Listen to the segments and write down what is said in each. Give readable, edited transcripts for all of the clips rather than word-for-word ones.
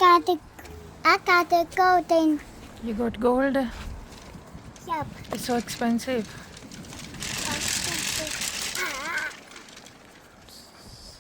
got the golden. You got gold? Yep. It's so expensive.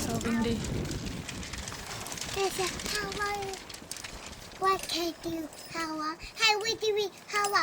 so windy. There's a Hawa. What can you Hawa? Hey, we do it Hawa.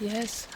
yes,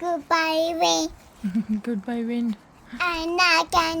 Goodbye, rain. Goodbye wind. And again.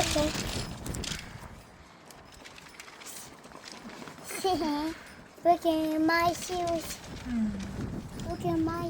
Okay. Look at my shoes. Look at my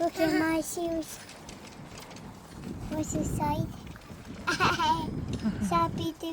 Look at my shoes. What's inside? Sappy too.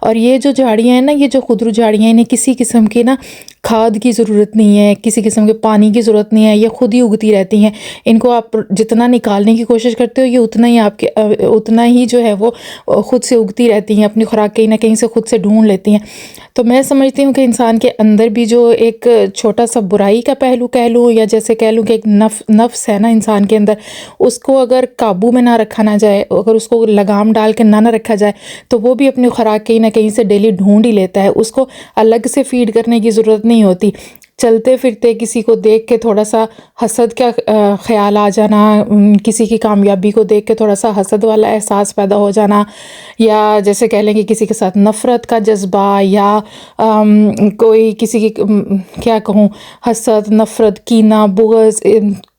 اور یہ جو جھاڑیاں ہیں نا، یہ جو خودرو جھاڑیاں ہیں، انہیں کسی قسم کی نا کھاد کی ضرورت نہیں ہے، کسی قسم کے پانی کی ضرورت نہیں ہے، یہ خود ہی اگتی رہتی ہیں. ان کو آپ جتنا نکالنے کی کوشش کرتے ہو، یہ اتنا ہی آپ کے اتنا ہی جو ہے وہ خود سے اگتی رہتی ہیں، اپنی خوراک کہیں نہ کہیں سے خود سے ڈھونڈ لیتی ہیں. تو میں سمجھتی ہوں کہ انسان کے اندر بھی جو ایک چھوٹا سا برائی کا پہلو کہہ لوں، یا جیسے کہہ لوں کہ ایک نفس ہے نا انسان کے اندر، اس کو اگر قابو میں نہ رکھا نہ جائے، اگر اس کو لگام ڈال کے نہ رکھا جائے، تو وہ بھی اپنی خوراک کہیں نہ کہیں سے ڈیلی ڈھونڈ ہی لیتا ہے. اس کو الگ سے فیڈ کرنے کی ضرورت نہیں ہوتی. چلتے پھرتے کسی کو دیکھ کے تھوڑا سا حسد کا خیال آ جانا، کسی کی کامیابی کو دیکھ کے تھوڑا سا حسد والا احساس پیدا ہو جانا، یا جیسے کہہ لیں کہ کسی کے ساتھ نفرت کا جذبہ، یا کوئی کسی کی کیا کہوں، حسد، نفرت، کینہ، بغض،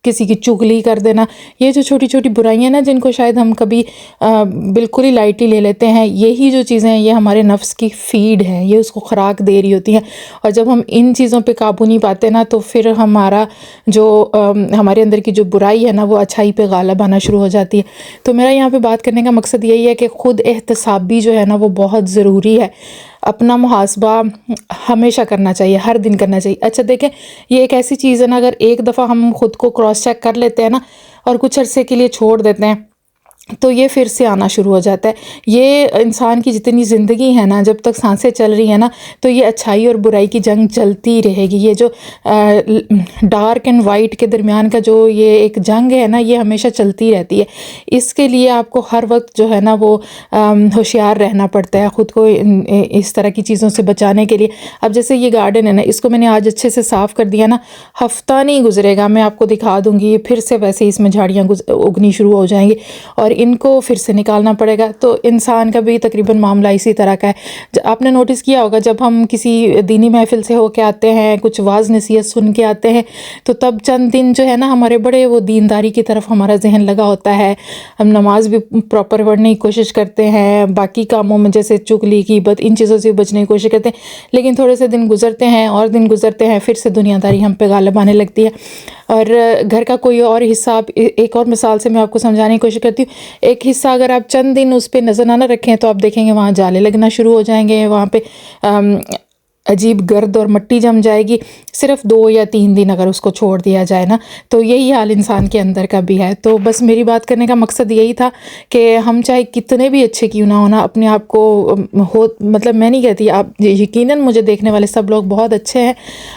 کسی کی چغلی کر دینا، یہ جو چھوٹی چھوٹی برائیاں نا جن کو شاید ہم کبھی بالکل ہی لائٹلی لے لیتے ہیں، یہی جو چیزیں ہیں یہ ہمارے نفس کی فیڈ ہے، یہ اس کو خوراک دے رہی ہوتی ہیں. اور جب ہم ان چیزوں پہ قابو نہیں پاتے نا، تو پھر ہمارا جو ہمارے اندر کی جو برائی ہے نا، وہ اچھائی پہ غالب آنا شروع ہو جاتی ہے. تو میرا یہاں پہ بات کرنے کا مقصد یہی ہے کہ خود احتسابی جو ہے نا وہ بہت ضروری ہے. اپنا محاسبہ ہمیشہ کرنا چاہیے، ہر دن کرنا چاہیے. اچھا دیکھیں، یہ ایک ایسی چیز ہے نا، اگر ایک دفعہ ہم خود کو کراس چیک کر لیتے ہیں نا، اور کچھ عرصے کے لیے چھوڑ دیتے ہیں، تو یہ پھر سے آنا شروع ہو جاتا ہے. یہ انسان کی جتنی زندگی ہے نا، جب تک سانسیں چل رہی ہیں نا، تو یہ اچھائی اور برائی کی جنگ چلتی رہے گی. یہ جو ڈارک اینڈ وائٹ کے درمیان کا جو یہ ایک جنگ ہے نا، یہ ہمیشہ چلتی رہتی ہے. اس کے لیے آپ کو ہر وقت جو ہے نا وہ ہوشیار رہنا پڑتا ہے خود کو اس طرح کی چیزوں سے بچانے کے لیے. اب جیسے یہ گارڈن ہے نا، اس کو میں نے آج اچھے سے صاف کر دیا نا، ہفتہ نہیں گزرے گا میں آپ کو دکھا دوں گی پھر سے ویسے ہی اس میں جھاڑیاں اگنی شروع ہو جائیں گی، اور ان کو پھر سے نکالنا پڑے گا. تو انسان کا بھی تقریباً معاملہ اسی طرح کا ہے. آپ نے نوٹس کیا ہوگا، جب ہم کسی دینی محفل سے ہو کے آتے ہیں، کچھ واعظ نصیحت سن کے آتے ہیں، تو تب چند دن جو ہے نا ہمارے بڑے وہ دینداری کی طرف ہمارا ذہن لگا ہوتا ہے. ہم نماز بھی پراپر پڑھنے کی کوشش کرتے ہیں، باقی کاموں میں جیسے چغلی، غیبت، ان چیزوں سے بچنے کی کوشش کرتے ہیں. لیکن تھوڑے سے دن گزرتے ہیں اور دن گزرتے ہیں، پھر سے دنیا داری ہم پہ غالب آنے لگتی ہے. اور گھر کا کوئی اور حصہ، ایک اور مثال سے میں آپ کو سمجھانے کی کوشش کرتی ہوں. ایک حصہ اگر آپ چند دن اس پہ نظر نہ رکھیں، تو آپ دیکھیں گے وہاں جالے لگنا شروع ہو جائیں گے، وہاں پہ عجیب گرد اور مٹی جم جائے گی. صرف 2 یا 3 دن اگر اس کو چھوڑ دیا جائے نا، تو یہی حال انسان کے اندر کا بھی ہے. تو بس میری بات کرنے کا مقصد یہی تھا کہ ہم چاہے کتنے بھی اچھے کیوں نہ ہونا، اپنے آپ کو مطلب میں نہیں کہتی، آپ یقیناً مجھے دیکھنے والے سب لوگ بہت اچھے ہیں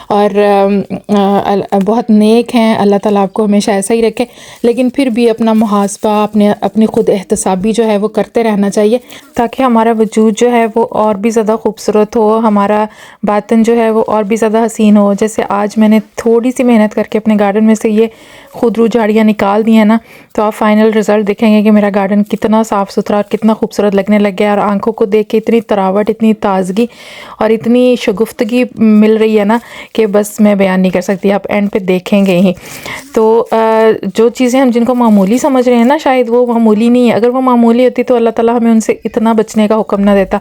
اور بہت نیک ہیں، اللہ تعالیٰ آپ کو ہمیشہ ایسا ہی رکھے. لیکن پھر بھی اپنا محاسبہ، اپنی خود احتسابی جو ہے وہ کرتے رہنا چاہیے، تاکہ ہمارا وجود جو ہے وہ اور بھی زیادہ خوبصورت ہو، ہمارا باطن جو ہے وہ اور بھی زیادہ حسین ہو. جیسے آج میں نے تھوڑی سی محنت کر کے اپنے گارڈن میں سے یہ خودرو جھاڑیاں نکال دی ہیں نا، تو آپ فائنل رزلٹ دیکھیں گے کہ میرا گارڈن کتنا صاف ستھرا اور کتنا خوبصورت لگنے لگ گیا. اور آنکھوں کو دیکھ کے اتنی تراوٹ، اتنی تازگی اور اتنی شگفتگی مل رہی ہے نا کہ بس میں بیان نہیں کر سکتی، آپ اینڈ پہ دیکھیں گے ہی. تو جو چیزیں ہم جن کو معمولی سمجھ رہے ہیں نا، شاید وہ معمولی نہیں ہے. اگر وہ معمولی ہوتی تو اللہ تعالیٰ ہمیں ان سے اتنا بچنے کا حکم نہ دیتا.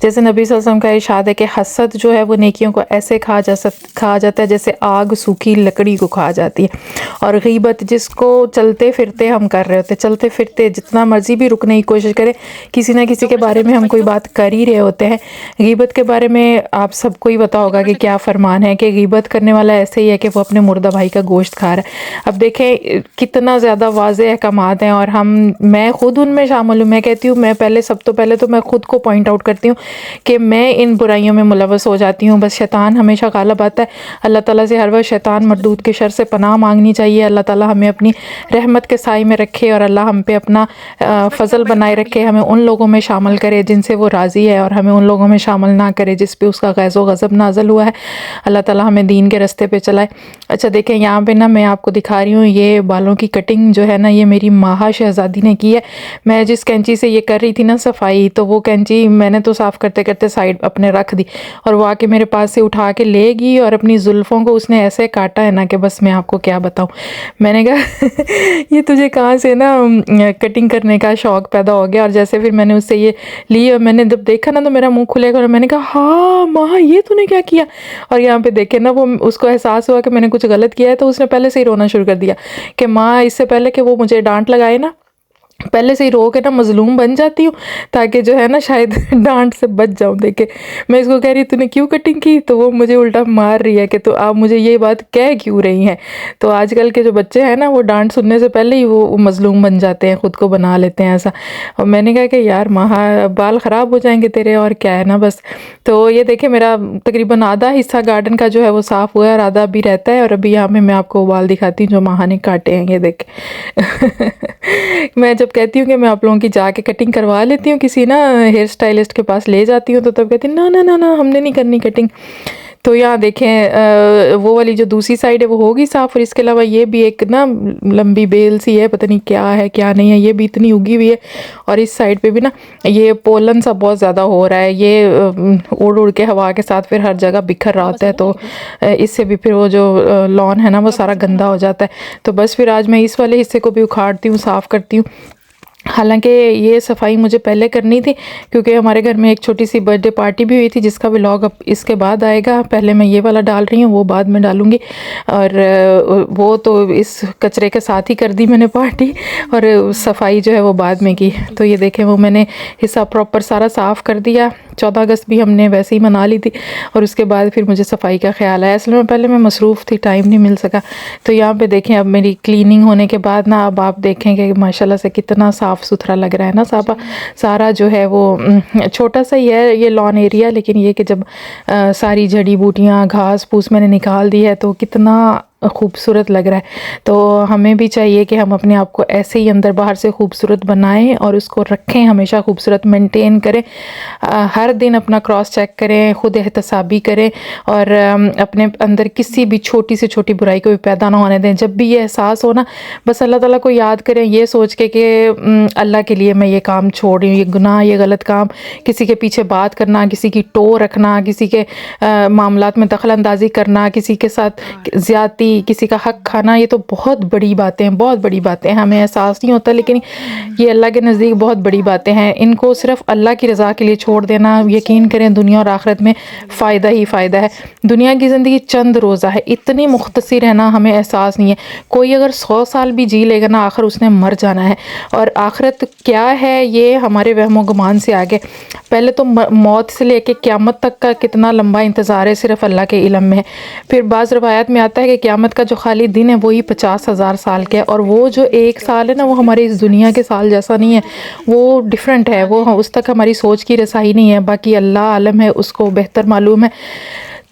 جیسے نبی صلی اللہ علیہ وسلم کا ارشاد ہے کہ حسد جو ہے وہ نیکیوں کو ایسے کھا جاتا ہے جیسے آگ سوکھی لکڑی کو کھا جاتی ہے. اور غیبت، جس کو چلتے پھرتے ہم کر رہے ہوتے، چلتے پھرتے جتنا مرضی بھی رکنے کی کوشش کرے، کسی نہ کسی کے بارے میں ہم کوئی بات کر ہی رہے ہوتے ہیں. غیبت کے بارے میں آپ سب کو ہی پتہ ہوگا کہ کیا فرمان ہے، کہ غیبت کرنے والا ایسے ہی ہے کہ وہ اپنے مردہ بھائی کا گوشت کھا رہا ہے. اب دیکھیں کتنا زیادہ واضح احکامات ہیں، اور میں خود ان میں شامل ہوں. میں کہتی ہوں، میں سب تو پہلے تو میں خود کو پوائنٹ آؤٹ کرتی ہوں کہ میں ان برائیوں میں ملوث ہو جاتی ہوں. بس شیطان ہمیشہ غالب آتا ہے. اللہ تعالیٰ سے ہر وقت شیطان مردود کے شر سے پناہ مانگنی چاہیے. اللہ تعالیٰ ہمیں اپنی رحمت کے سائے میں رکھے، اور اللہ ہم پہ اپنا فضل بنائے رکھے. ہمیں ان لوگوں میں شامل کرے جن سے وہ راضی ہے، اور ہمیں ان لوگوں میں شامل نہ کرے جس پہ اس کا غیظ و غضب نازل ہوا ہے. اللہ تعالیٰ ہمیں دین کے رستے پہ چلائے. اچھا دیکھیں، یہاں پہ نا میں آپ کو دکھا رہی ہوں، یہ بالوں کی کٹنگ جو ہے نا، یہ میری ماہا شہزادی نے کی ہے. میں جس کینچی سے یہ کر رہی تھی نا صفائی، تو وہ کینچی میں نے تو صاف کرتے کرتے سائڈ اپنے رکھ دی، اور وہ آ کے میرے پاس سے اٹھا کے لے گئی، اور اپنی زلفوں کو اس نے ایسے کاٹا ہے نا کہ بس میں آپ کو کیا بتاؤں. میں نے کہا یہ تجھے کہاں سے نا کٹنگ کرنے کا شوق پیدا ہو گیا. اور جیسے پھر میں نے اس سے یہ لی، اور میں نے جب دیکھا نا تو میرا منہ کھلے گا، اور میں نے کہا ہاں ماں یہ تو نے کیا کیا. اور یہاں پہ دیکھیں نا، وہ اس کو احساس ہوا کہ میں نے کچھ غلط کیا ہے، تو اس نے پہلے سے ہی رونا شروع کر دیا کہ ماں اس سے پہلے کہ وہ مجھے ڈانٹ لگائے نا، پہلے سے ہی رو کے نا مظلوم بن جاتی ہوں تاکہ جو ہے نا شاید ڈانٹ سے بچ جاؤں. دیکھے میں اس کو کہہ رہی تو نے کیوں کٹنگ کی, تو وہ مجھے الٹا مار رہی ہے کہ تو آپ مجھے یہ بات کہہ کیوں رہی ہیں. تو آج کل کے جو بچے ہیں نا وہ ڈانٹ سننے سے پہلے ہی وہ مظلوم بن جاتے ہیں, خود کو بنا لیتے ہیں ایسا. اور میں نے کہا کہ یار ماں بال خراب ہو جائیں گے تیرے, اور کیا ہے نا بس. تو یہ دیکھیں میرا تقریباً آدھا حصہ گارڈن کا جو ہے وہ صاف ہوا ہے اور آدھا ابھی رہتا ہے. اور ابھی یہاں میں آپ کو بال دکھاتی ہوں جو ماں نے کاٹے ہیں, یہ دیکھ. میں جب کہتی ہوں کہ میں آپ لوگوں کی جا کے کٹنگ کروا لیتی ہوں کسی نا ہیئر اسٹائلسٹ کے پاس لے جاتی ہوں, تو تب کہتی ہیں نا نا نا نا ہم نے نہیں کرنی کٹنگ. تو یہاں دیکھیں وہ والی جو دوسری سائڈ ہے وہ ہوگی صاف, اور اس کے علاوہ یہ بھی ایک نا لمبی بیل سی ہے, پتہ نہیں کیا ہے کیا نہیں ہے, یہ بھی اتنی اگی ہوئی ہے. اور اس سائڈ پہ بھی نا یہ پولن سا بہت زیادہ ہو رہا ہے, یہ اڑ اڑ کے ہوا کے ساتھ پھر ہر جگہ بکھر رہا ہوتا ہے, تو اس سے بھی پھر وہ جو لان ہے نا وہ سارا گندا ہو جاتا ہے. تو بس پھر آج میں اس والے حصے کو بھی اکھاڑتی ہوں, صاف کرتی ہوں. حالانکہ یہ صفائی مجھے پہلے کرنی تھی کیونکہ ہمارے گھر میں ایک چھوٹی سی برتھ ڈے پارٹی بھی ہوئی تھی جس کا ولاگ اب اس کے بعد آئے گا. پہلے میں یہ والا ڈال رہی ہوں, وہ بعد میں ڈالوں گی. اور وہ تو اس کچرے کے ساتھ ہی کر دی میں نے پارٹی, اور صفائی جو ہے وہ بعد میں کی. تو یہ دیکھیں وہ میں نے حصہ پراپر سارا صاف کر دیا. 14 اگست بھی ہم نے ویسے ہی منا لی تھی, اور اس کے بعد پھر مجھے صفائی کا خیال آیا. اصل میں پہلے میں مصروف تھی, ٹائم نہیں مل سکا. تو یہاں پہ دیکھیں اب میری کلیننگ ہونے کے بعد نا اب آپ دیکھیں کہ ماشاءاللہ سے کتنا صاف ستھرا لگ رہا ہے نا. سارا جو ہے وہ چھوٹا سا ہی ہے یہ لان ایریا, لیکن یہ کہ جب ساری جڑی بوٹیاں گھاس پھوس میں نے نکال دی ہے تو کتنا خوبصورت لگ رہا ہے. تو ہمیں بھی چاہیے کہ ہم اپنے آپ کو ایسے ہی اندر باہر سے خوبصورت بنائیں اور اس کو رکھیں, ہمیشہ خوبصورت مینٹین کریں. ہر دن اپنا کراس چیک کریں, خود احتسابی کریں, اور اپنے اندر کسی بھی چھوٹی سے چھوٹی برائی کو بھی پیدا نہ ہونے دیں. جب بھی یہ احساس ہو نا بس اللہ تعالیٰ کو یاد کریں, یہ سوچ کے کہ اللہ کے لیے میں یہ کام چھوڑ رہی ہوں, یہ گناہ, یہ غلط کام, کسی کے پیچھے بات کرنا, کسی کی ٹو رکھنا, کسی کے معاملات میں دخل اندازی کرنا, کسی کے ساتھ زیادتی, کسی کا حق کھانا, یہ تو بہت بڑی باتیں ہیں, بہت بڑی باتیں ہیں. ہمیں احساس نہیں ہوتا لیکن یہ اللہ کے نزدیک بہت بڑی باتیں ہیں. ان کو صرف اللہ کی رضا کے لیے چھوڑ دینا, یقین کریں دنیا اور آخرت میں فائدہ ہی فائدہ ہے. دنیا کی زندگی چند روزہ ہے, اتنی مختصر ہے نا, ہمیں احساس نہیں ہے. کوئی اگر 100 سال بھی جی لے گا نا آخر اس نے مر جانا ہے. اور آخرت کیا ہے یہ ہمارے وہم و گمان سے آگے. پہلے تو موت سے لے کے قیامت تک کا کتنا لمبا انتظار ہے صرف اللہ کے علم میں ہے. پھر بعض روایات میں آتا ہے کہ قیامت کا جو خالی دن ہے وہی 50,000 سال کا ہے, اور وہ جو ایک سال ہے نا وہ ہمارے اس دنیا کے سال جیسا نہیں ہے, وہ ڈیفرنٹ ہے, وہ اس تک ہماری سوچ کی رسائی نہیں ہے. باقی اللہ عالم ہے, اس کو بہتر معلوم ہے.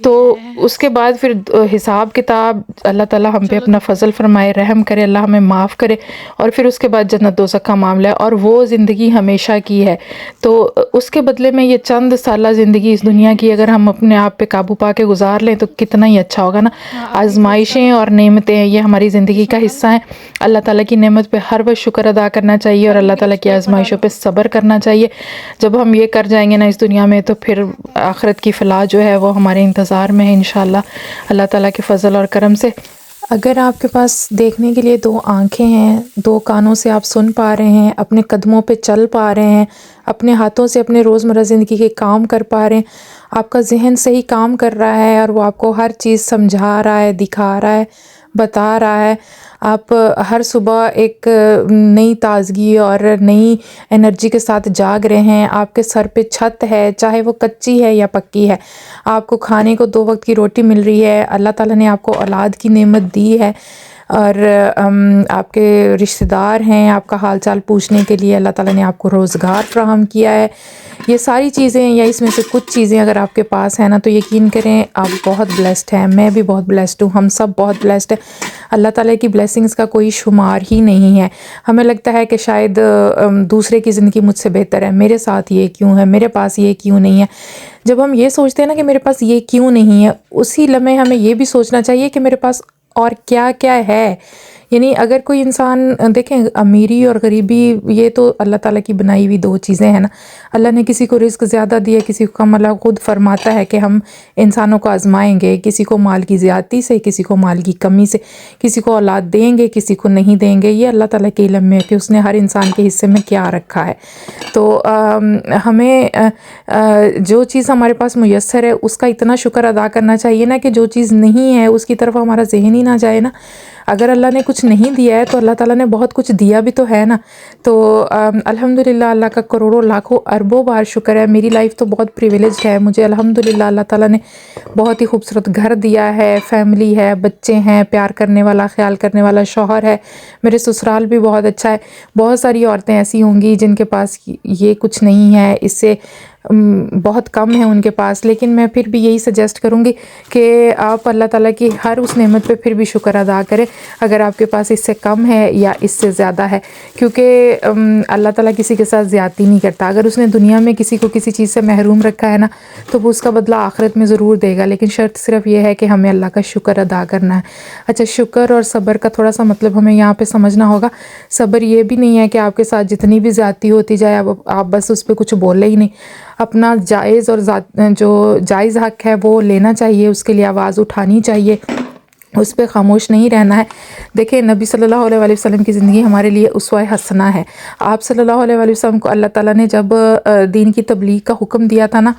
تو اس کے بعد پھر حساب کتاب, اللہ تعالیٰ ہم پہ اپنا فضل فرمائے, رحم کرے, اللہ ہمیں معاف کرے, اور پھر اس کے بعد جنت دوزخ کا معاملہ ہے, اور وہ زندگی ہمیشہ کی ہے. تو اس کے بدلے میں یہ چند سالہ زندگی اس دنیا کی اگر ہم اپنے آپ پہ قابو پا کے گزار لیں تو کتنا ہی اچھا ہوگا نا. آزمائشیں اور نعمتیں یہ ہماری زندگی کا حصہ ہیں. اللہ تعالیٰ کی نعمت پہ ہر وقت شکر ادا کرنا چاہیے, اور اللہ تعالیٰ کی آزمائشوں پہ صبر کرنا چاہیے. جب ہم یہ کر جائیں گے نا اس دنیا میں تو پھر آخرت کی فلاح جو ہے وہ ہمارے انتظار میں ہے انشاءاللہ, اللہ تعالیٰ کے فضل اور کرم سے. اگر آپ کے پاس دیکھنے کے لیے 2 آنکھیں ہیں, 2 کانوں سے آپ سن پا رہے ہیں, اپنے قدموں پہ چل پا رہے ہیں, اپنے ہاتھوں سے اپنے روزمرہ زندگی کے کام کر پا رہے ہیں, آپ کا ذہن صحیح کام کر رہا ہے اور وہ آپ کو ہر چیز سمجھا رہا ہے, دکھا رہا ہے, بتا رہا ہے, آپ ہر صبح ایک نئی تازگی اور نئی انرجی کے ساتھ جاگ رہے ہیں, آپ کے سر پہ چھت ہے چاہے وہ کچی ہے یا پکی ہے, آپ کو کھانے کو 2 وقت کی روٹی مل رہی ہے, اللہ تعالیٰ نے آپ کو اولاد کی نعمت دی ہے, اور آپ کے رشتہ دار ہیں آپ کا حال چال پوچھنے کے لیے, اللہ تعالیٰ نے آپ کو روزگار فراہم کیا ہے. یہ ساری چیزیں یا اس میں سے کچھ چیزیں اگر آپ کے پاس ہیں نا تو یقین کریں آپ بہت بلیسڈ ہیں, میں بھی بہت بلیسڈ ہوں, ہم سب بہت بلیسڈ ہیں. اللہ تعالیٰ کی بلیسنگز کا کوئی شمار ہی نہیں ہے. ہمیں لگتا ہے کہ شاید دوسرے کی زندگی مجھ سے بہتر ہے, میرے ساتھ یہ کیوں ہے, میرے پاس یہ کیوں نہیں ہے. جب ہم یہ سوچتے ہیں نا کہ میرے پاس یہ کیوں نہیں ہے, اسی لمحے ہمیں یہ بھی سوچنا چاہیے کہ میرے پاس اور کیا کیا ہے. یعنی اگر کوئی انسان دیکھیں امیری اور غریبی یہ تو اللہ تعالیٰ کی بنائی ہوئی 2 چیزیں ہیں نا. اللہ نے کسی کو رزق زیادہ دیا, کسی کو کم. اللہ خود فرماتا ہے کہ ہم انسانوں کو آزمائیں گے, کسی کو مال کی زیادتی سے, کسی کو مال کی کمی سے, کسی کو اولاد دیں گے, کسی کو نہیں دیں گے. یہ اللہ تعالیٰ کے علم میں ہے کہ اس نے ہر انسان کے حصے میں کیا رکھا ہے. تو ہمیں جو چیز ہمارے پاس میسر ہے اس کا اتنا شکر ادا کرنا چاہیے نا کہ جو چیز نہیں ہے اس کی طرف ہمارا ذہن ہی نہ جائے نا. اگر اللہ نے کچھ نہیں دیا ہے تو اللہ تعالیٰ نے بہت کچھ دیا بھی تو ہے نا. تو الحمدللہ اللہ کا کروڑوں لاکھوں اربوں بار شکر ہے. میری لائف تو بہت پریویلیجڈ ہے. مجھے الحمدللہ اللہ تعالیٰ نے بہت ہی خوبصورت گھر دیا ہے, فیملی ہے, بچے ہیں, پیار کرنے والا, خیال کرنے والا شوہر ہے, میرے سسرال بھی بہت اچھا ہے. بہت ساری عورتیں ایسی ہوں گی جن کے پاس یہ کچھ نہیں ہے, اس سے بہت کم ہے ان کے پاس, لیکن میں پھر بھی یہی سجیسٹ کروں گی کہ آپ اللہ تعالیٰ کی ہر اس نعمت پہ پھر بھی شکر ادا کریں, اگر آپ کے پاس اس سے کم ہے یا اس سے زیادہ ہے, کیونکہ اللہ تعالیٰ کسی کے ساتھ زیادتی نہیں کرتا. اگر اس نے دنیا میں کسی کو کسی چیز سے محروم رکھا ہے نا تو وہ اس کا بدلہ آخرت میں ضرور دے گا, لیکن شرط صرف یہ ہے کہ ہمیں اللہ کا شکر ادا کرنا ہے. اچھا, شکر اور صبر کا تھوڑا سا مطلب ہمیں یہاں پہ سمجھنا ہوگا. صبر یہ بھی نہیں ہے کہ آپ کے ساتھ جتنی بھی زیادتی ہوتی جائے آپ بس اس پہ کچھ بولے ہی نہیں. اپنا جائز اور جو جائز حق ہے وہ لینا چاہیے, اس کے لیے آواز اٹھانی چاہیے, اس پہ خاموش نہیں رہنا ہے. دیکھیں نبی صلی اللہ علیہ وآلہ وسلم کی زندگی ہمارے لیے اسوہ حسنہ ہے. آپ صلی اللہ علیہ وآلہ وسلم کو اللہ تعالیٰ نے جب دین کی تبلیغ کا حکم دیا تھا نا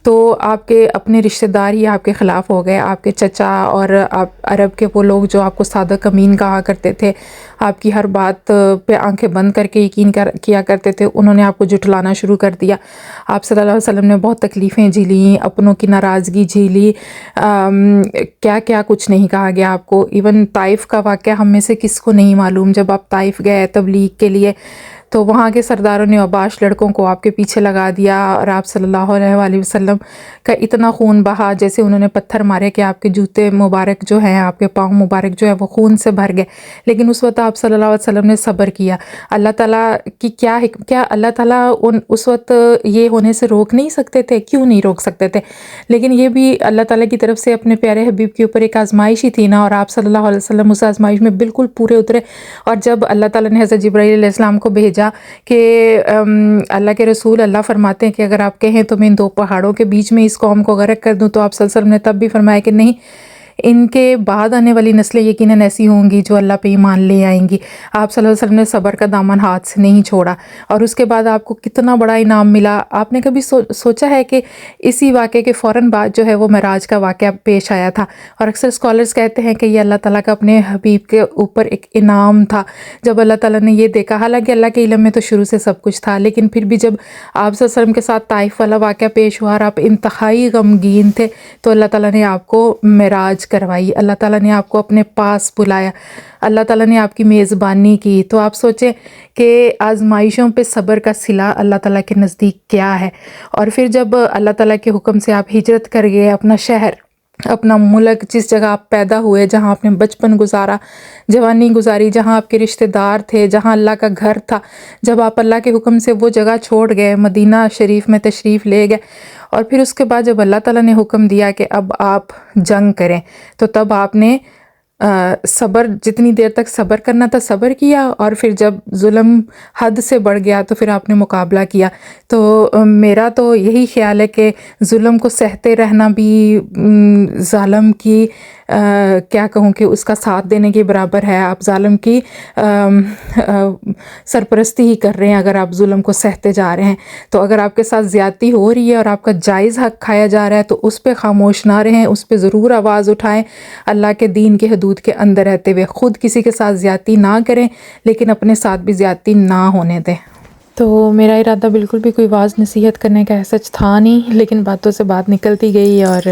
تو آپ کے اپنے رشتہ دار ہی آپ کے خلاف ہو گئے. آپ کے چچا اور آپ عرب کے وہ لوگ جو آپ کو صادق امین کہا کرتے تھے, آپ کی ہر بات پہ آنکھیں بند کر کے یقین کیا کرتے تھے, انہوں نے آپ کو جھٹلانا شروع کر دیا. آپ صلی اللہ علیہ وسلم نے بہت تکلیفیں جھیلیں, اپنوں کی ناراضگی جھیلی, کیا کیا کچھ نہیں کہا گیا آپ کو. ایون طائف کا واقعہ ہم میں سے کس کو نہیں معلوم, جب آپ طائف گئے تبلیغ کے لیے تو وہاں کے سرداروں نے اوباش لڑکوں کو آپ کے پیچھے لگا دیا, اور آپ صلی اللہ علیہ وآلہ وسلم کا اتنا خون بہا جیسے انہوں نے پتھر مارے کہ آپ کے جوتے مبارک جو ہیں, آپ کے پاؤں مبارک جو ہے وہ خون سے بھر گئے. لیکن اس وقت آپ صلی اللہ علیہ وسلم نے صبر کیا. اللہ تعالیٰ کی کیا اللہ تعالیٰ اس وقت یہ ہونے سے روک نہیں سکتے تھے؟ کیوں نہیں روک سکتے تھے؟ لیکن یہ بھی اللہ تعالیٰ کی طرف سے اپنے پیارے حبیب کے اوپر ایک آزمائش ہی تھی نا, اور آپ صلی اللہ علیہ وسلم اس آزمائش میں بالکل پورے اترے. اور جب اللہ تعالیٰ نے حضرت جبرائیل علیہ السلام کو بھیجا کہ اللہ کے رسول, اللہ فرماتے ہیں کہ اگر آپ کہیں تو میں ان دو پہاڑوں کے بیچ میں اس قوم کو غرق کر دوں, تو آپ صلی اللہ علیہ وسلم نے تب بھی فرمایا کہ نہیں, ان کے بعد آنے والی نسلیں یقیناً ایسی ہوں گی جو اللہ پہ ایمان لے آئیں گی. آپ صلی اللہ علیہ وسلم نے صبر کا دامن ہاتھ سے نہیں چھوڑا, اور اس کے بعد آپ کو کتنا بڑا انعام ملا. آپ نے کبھی سوچا ہے کہ اسی واقعے کے فوراً بعد جو ہے وہ معراج کا واقعہ پیش آیا تھا, اور اکثر اسکالرز کہتے ہیں کہ یہ اللہ تعالیٰ کا اپنے حبیب کے اوپر ایک انعام تھا جب اللہ تعالیٰ نے یہ دیکھا. حالانکہ اللہ کے علم میں تو شروع سے سب کچھ تھا, لیکن پھر بھی جب آپ صلی اللہ علیہ وسلم کے ساتھ طائف والا واقعہ پیش ہوا اور آپ انتہائی غمگین تھے, تو اللہ تعالیٰ نے آپ کو معراج کروائی, اللہ تعالیٰ نے آپ کو اپنے پاس بلایا, اللہ تعالیٰ نے آپ کی میزبانی کی. تو آپ سوچیں کہ آزمائشوں پہ صبر کا صلہ اللہ تعالیٰ کے نزدیک کیا ہے. اور پھر جب اللہ تعالیٰ کے حکم سے آپ ہجرت کر گئے, اپنا شہر, اپنا ملک, جس جگہ آپ پیدا ہوئے, جہاں آپ نے بچپن گزارا, جوانی گزاری, جہاں آپ کے رشتہ دار تھے, جہاں اللہ کا گھر تھا, جب آپ اللہ کے حکم سے وہ جگہ چھوڑ گئے, مدینہ شریف میں تشریف لے گئے, اور پھر اس کے بعد جب اللہ تعالیٰ نے حکم دیا کہ اب آپ جنگ کریں, تو تب آپ نے صبر, جتنی دیر تک صبر کرنا تھا صبر کیا, اور پھر جب ظلم حد سے بڑھ گیا تو پھر آپ نے مقابلہ کیا. تو میرا تو یہی خیال ہے کہ ظلم کو سہتے رہنا بھی ظالم کی کیا کہوں کہ اس کا ساتھ دینے کے برابر ہے. آپ ظالم کی سرپرستی ہی کر رہے ہیں اگر آپ ظلم کو سہتے جا رہے ہیں. تو اگر آپ کے ساتھ زیادتی ہو رہی ہے اور آپ کا جائز حق کھایا جا رہا ہے تو اس پہ خاموش نہ رہیں, اس پہ ضرور آواز اٹھائیں. اللہ کے دین کے حدود کے اندر رہتے ہوئے خود کسی کے ساتھ زیادتی نہ کریں, لیکن اپنے ساتھ بھی زیادتی نہ ہونے دیں. تو میرا ارادہ بالکل بھی کوئی واعظ نصیحت کرنے کا سچ تھا نہیں, لیکن باتوں سے بات نکلتی گئی اور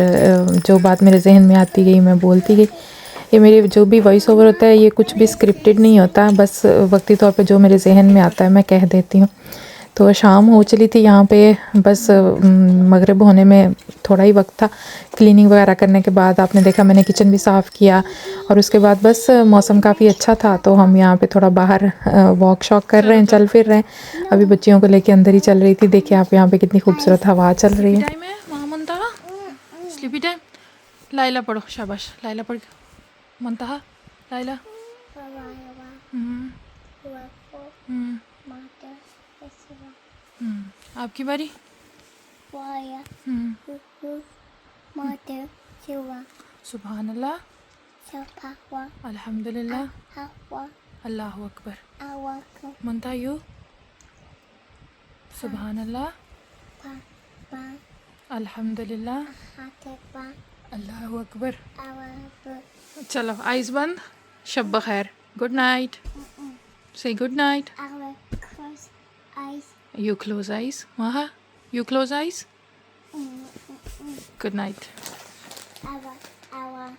جو بات میرے ذہن میں آتی گئی میں بولتی گئی. یہ میرے جو بھی وائس اوور ہوتا ہے یہ کچھ بھی اسکرپٹڈ نہیں ہوتا, بس وقتی طور پہ جو میرے ذہن میں آتا ہے میں کہہ دیتی ہوں. تو شام ہو چلی تھی یہاں پہ, بس مغرب ہونے میں تھوڑا ہی وقت تھا. کلیننگ وغیرہ کرنے کے بعد آپ نے دیکھا میں نے کچن بھی صاف کیا, اور اس کے بعد بس موسم کافی اچھا تھا تو ہم یہاں پہ تھوڑا باہر واک شاک کر رہے ہیں, چل پھر رہے ہیں. ابھی بچیوں کو لے کے اندر ہی چل رہی تھی. دیکھیں آپ یہاں پہ کتنی خوبصورت ہوا چل رہی ہے. ٹائم ہے وہاں منتہا, سلیپی ٹائم. لائلہ پڑھو, شاباش لائلہ پڑھ, منتہا لائلہ. آپ کی باری. سبحان اللہ, الحمدللہ, اللہ اکبر. منتہا یو. سبحان اللہ, الحمدللہ, اللہ اکبر. چلو آئیز بند. شب بخیر. Good night. Say good night. I will close eyes. You close eyes. Maha, you close eyes. Good night. I will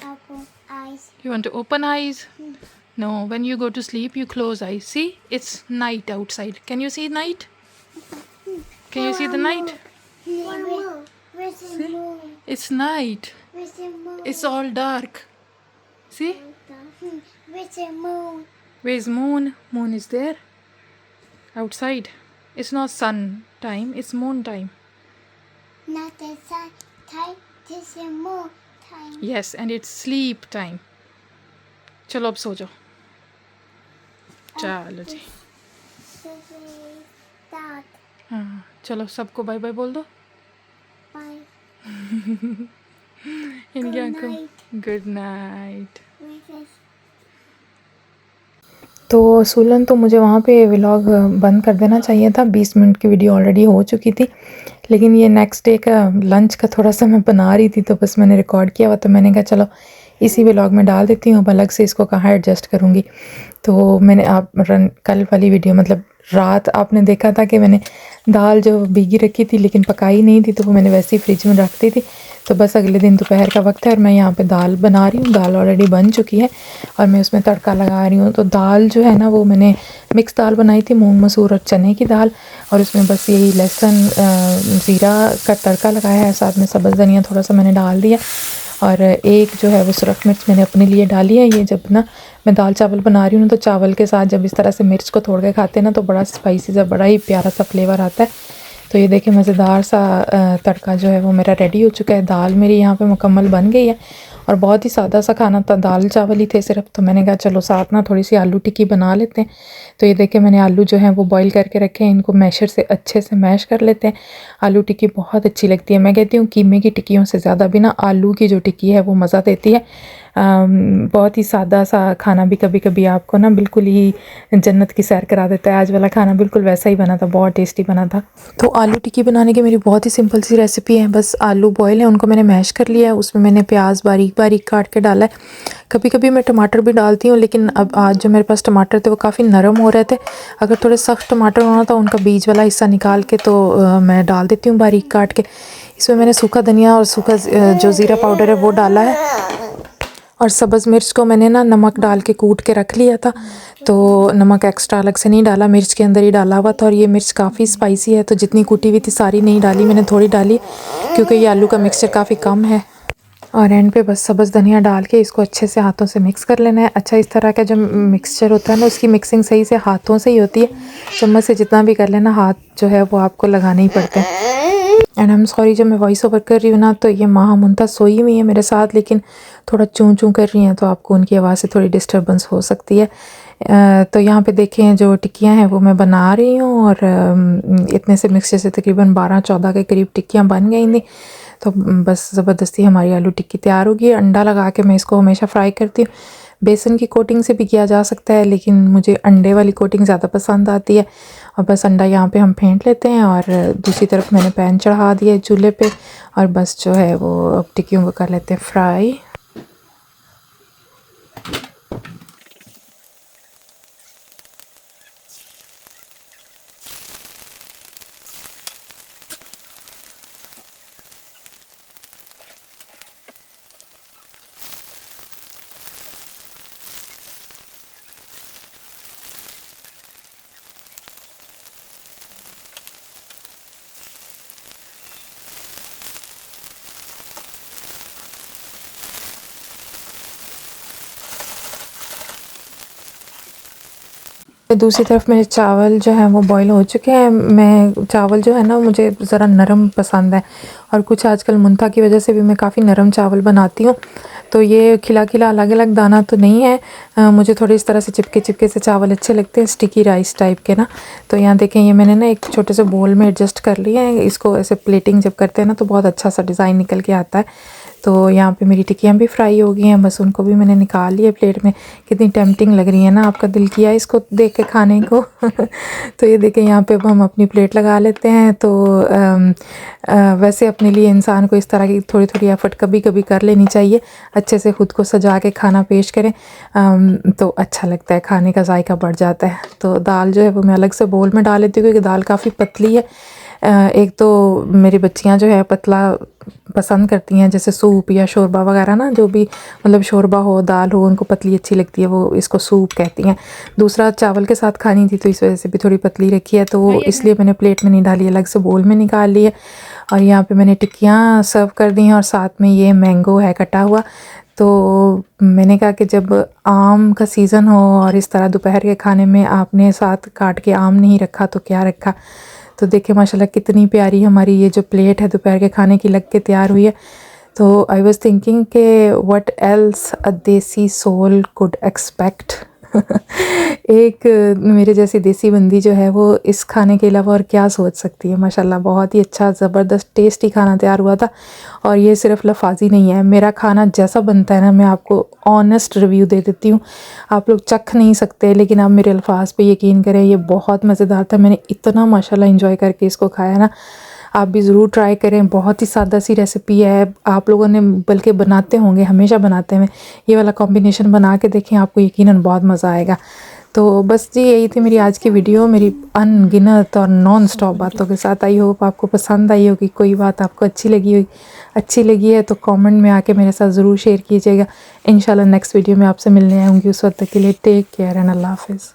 open eyes. You want to open eyes? No, when you go to sleep, you close eyes. See, it's night outside. Can you see night? Can you see the night? Where's the moon? It's night. Where's the moon? It's all dark. See? Where's the moon? Where's moon? Moon is there. Outside. It's not sun time, it's moon time. Not the sun time. This is moon time. Yes, and it's sleep time. چلو اب سو جاؤ. چلو جی. This is dark. ہاں چلو سب کو by by بول دو. Bye. ان کی Good آنکھوں. night. Good night. Where's تو اصولاً تو مجھے وہاں پہ ولاگ بند کر دینا چاہیے تھا، 20 منٹ کی ویڈیو آلریڈی ہو چکی تھی، لیکن یہ نیکسٹ ڈے کا لنچ کا تھوڑا سا میں بنا رہی تھی تو بس میں نے ریکارڈ کیا ہوا، تو میں نے کہا چلو اسی ولاگ میں ڈال دیتی ہوں، اب الگ سے اس کو کہاں ایڈجسٹ کروں گی. تو میں نے کل والی ویڈیو مطلب رات آپ نے دیکھا تھا کہ میں نے دال جو بھیگی رکھی تھی لیکن پکائی نہیں تھی، تو وہ میں نے ویسے ہی فریج میں رکھ دی تھی. تو بس اگلے دن دوپہر کا وقت ہے اور میں یہاں پہ دال بنا رہی ہوں. دال آلریڈی بن چکی ہے اور میں اس میں تڑکا لگا رہی ہوں. تو دال جو ہے نا وہ میں نے مکس دال بنائی تھی، مونگ مسور اور چنے کی دال، اور اس میں بس یہی لہسن زیرہ کا تڑکا لگایا ہے، ساتھ میں سبز دھنیا تھوڑا سا میں نے ڈال دیا، اور ایک جو ہے وہ سرخ مرچ میں نے اپنے لیے ڈالی ہے. یہ جب نا میں دال چاول بنا رہی ہوں تو چاول کے ساتھ جب اس طرح سے مرچ کو توڑ کے کھاتے ہیں نا تو بڑا اسپائسی سا بڑا ہی پیارا سا فلیور آتا ہے. تو یہ دیکھیں مزیدار سا تڑکا جو ہے وہ میرا ریڈی ہو چکا ہے. دال میری یہاں پہ مکمل بن گئی ہے اور بہت ہی سادہ سا کھانا تھا، دال چاول ہی تھے صرف. تو میں نے کہا چلو ساتھ نا تھوڑی سی آلو ٹکی بنا لیتے ہیں. تو یہ دیکھیں میں نے آلو جو ہیں وہ بوائل کر کے رکھے ہیں، ان کو میشر سے اچھے سے میش کر لیتے ہیں. آلو ٹکی بہت اچھی لگتی ہے. میں کہتی ہوں قیمے کی ٹکیوں سے زیادہ بھی نا آلو کی جو ٹکی ہے وہ مزہ دیتی ہے. بہت ہی سادہ سا کھانا بھی کبھی کبھی آپ کو نا بالکل ہی جنت کی سیر کرا دیتا ہے. آج والا کھانا بالکل ویسا ہی بنا تھا، بہت ٹیسٹی بنا تھا. تو آلو ٹکی بنانے کی میری بہت ہی سمپل سی ریسیپی ہے. بس آلو بوائل ہیں، ان کو میں نے میش کر لیا ہے، اس میں میں نے پیاز باریک باریک کاٹ کے ڈالا ہے. کبھی کبھی میں ٹماٹر بھی ڈالتی ہوں، لیکن اب آج جو میرے پاس ٹماٹر تھے وہ کافی نرم ہو رہے تھے. اگر تھوڑے سخت ٹماٹر ہونا تھا ان کا بیج والا حصہ نکال کے تو میں ڈال دیتی ہوں باریک کاٹ کے. اس میں میں نے سوکھا دھنیا اور سوکھا جو زیرہ پاؤڈر ہے وہ ڈالا ہے، اور سبز مرچ کو میں نے نا نمک ڈال کے کوٹ کے رکھ لیا تھا. تو نمک ایکسٹرا الگ سے نہیں ڈالا، مرچ کے اندر ہی ڈالا ہوا تھا. اور یہ مرچ کافی اسپائسی ہے تو جتنی کوٹی ہوئی تھی ساری نہیں ڈالی، میں نے تھوڑی ڈالی کیونکہ یہ آلو کا مکسچر کافی کم ہے. اور اینڈ پہ بس سبز دھنیا ڈال کے اس کو اچھے سے ہاتھوں سے مکس کر لینا ہے. اچھا اس طرح کا جو مکسچر ہوتا ہے نا اس کی مکسنگ صحیح سے ہاتھوں سے ہی ہوتی ہے، چمچ سے جتنا بھی کر لینا ہاتھ جو ہے وہ آپ کو لگانے ہی پڑتے ہیں. اینڈ ایم سوری جب میں وائس اوور کر رہی ہوں نا تو یہ ماہا منتا سوئی ہوئی ہے میرے ساتھ، لیکن تھوڑا چوں چوں کر رہی ہیں تو آپ کو ان کی آواز سے تھوڑی ڈسٹربنس ہو سکتی ہے. تو یہاں پہ دیکھیں جو ٹکیاں ہیں وہ میں بنا رہی ہوں، اور اتنے سے مکسچر سے تقریباً 12-14 کے قریب ٹکیاں بن گئی تھیں. تو بس زبردستی ہماری آلو ٹکی تیار ہوگی. انڈا لگا کے میں اس کو ہمیشہ فرائی کرتی ہوں. بیسن کی کوٹنگ سے بھی کیا جا سکتا ہے لیکن مجھے انڈے والی کوٹنگ زیادہ پسند آتی ہے. اور بس انڈا یہاں پہ ہم پھینٹ لیتے ہیں، اور دوسری طرف میں نے پین چڑھا دیا ہے چولہے پہ، اور بس جو ہے وہ اب ٹکیوں کو کر لیتے ہیں فرائی. دوسری طرف میرے چاول جو ہیں وہ بوائل ہو چکے ہیں. میں چاول جو ہے نا مجھے ذرا نرم پسند ہے، اور کچھ آج کل منتا کی وجہ سے بھی میں کافی نرم چاول بناتی ہوں. تو یہ کھلا کھلا الگ الگ دانہ تو نہیں ہے، مجھے تھوڑے اس طرح سے چپکے چپکے سے چاول اچھے لگتے ہیں، اسٹکی رائس ٹائپ کے نا. تو یہاں دیکھیں یہ میں نے نا ایک چھوٹے سے بول میں ایڈجسٹ کر لیا ہے. اس کو ایسے پلیٹنگ جب کرتے ہیں نا تو بہت اچھا سا ڈیزائن نکل کے آتا ہے. تو یہاں پہ میری ٹکیاں بھی فرائی ہو گئی ہیں، بس ان کو بھی میں نے نکال لیا پلیٹ میں. کتنی ٹیمپٹنگ لگ رہی ہے نا، آپ کا دل کیا اس کو دیکھ کے کھانے کو. تو یہ دیکھیں یہاں پہ اب ہم اپنی پلیٹ لگا لیتے ہیں. تو ویسے اپنے لیے انسان کو اس طرح کی تھوڑی تھوڑی ایفرٹ کبھی کبھی کر لینی چاہیے، اچھے سے خود کو سجا کے کھانا پیش کریں تو اچھا لگتا ہے، کھانے کا ذائقہ بڑھ جاتا ہے. تو دال جو ہے وہ میں الگ سے بول میں ڈال لیتی ہوں کیونکہ دال کافی پتلی ہے. ایک تو میری بچیاں جو ہے پتلا پسند کرتی ہیں، جیسے سوپ یا شوربہ وغیرہ نا، جو بھی مطلب شوربہ ہو دال ہو ان کو پتلی اچھی لگتی ہے، وہ اس کو سوپ کہتی ہیں. دوسرا چاول کے ساتھ کھانی تھی تو اس وجہ سے بھی تھوڑی پتلی رکھی ہے، تو وہ اس لیے میں نے پلیٹ میں نہیں ڈالی، الگ سے بول میں نکال لی ہے. اور یہاں پہ میں نے ٹکیاں سرو کر دی ہیں اور ساتھ میں یہ مینگو ہے کٹا ہوا. تو میں نے کہا کہ جب آم کا سیزن ہو اور اس طرح دوپہر کے کھانے میں آپ نے ساتھ کاٹ کے آم نہیں رکھا تو کیا رکھا. تو دیکھیں ماشاءاللہ کتنی پیاری ہماری یہ جو پلیٹ ہے دوپہر کے کھانے کی لگ کے تیار ہوئی ہے. تو آئی واز تھنکنگ کہ وٹ ایلس اے دیسی سول کوڈ ایکسپیکٹ. ایک میرے جیسی دیسی بندی جو ہے وہ اس کھانے کے علاوہ اور کیا سوچ سکتی ہے. ماشاءاللہ بہت ہی اچھا زبردست ٹیسٹی کھانا تیار ہوا تھا. اور یہ صرف لفاظی نہیں ہے، میرا کھانا جیسا بنتا ہے نا میں آپ کو آنیسٹ ریویو دے دیتی ہوں. آپ لوگ چکھ نہیں سکتے لیکن آپ میرے الفاظ پہ یقین کریں، یہ بہت مزیدار تھا. میں نے اتنا ماشاءاللہ انجوائے کر کے اس کو کھایا نا. آپ بھی ضرور ٹرائی کریں، بہت ہی سادہ سی ریسیپی ہے. آپ لوگوں نے بلکہ بناتے ہوں گے، ہمیشہ بناتے ہیں، یہ والا کمبینیشن بنا کے دیکھیں، آپ کو یقیناً بہت مزہ آئے گا. تو بس جی یہی تھی میری آج کی ویڈیو، میری ان گنت اور نان سٹاپ باتوں کے ساتھ. آئی ہوپ آپ کو پسند آئی ہوگی، کوئی بات آپ کو اچھی لگی ہے تو کامنٹ میں آ کے میرے ساتھ ضرور شیئر کیجیے گا. انشاءاللہ نیکسٹ ویڈیو میں آپ سے ملنے آؤں گی. اس وقت تک کے لیے ٹیک کیئر اینڈ اللہ حافظ.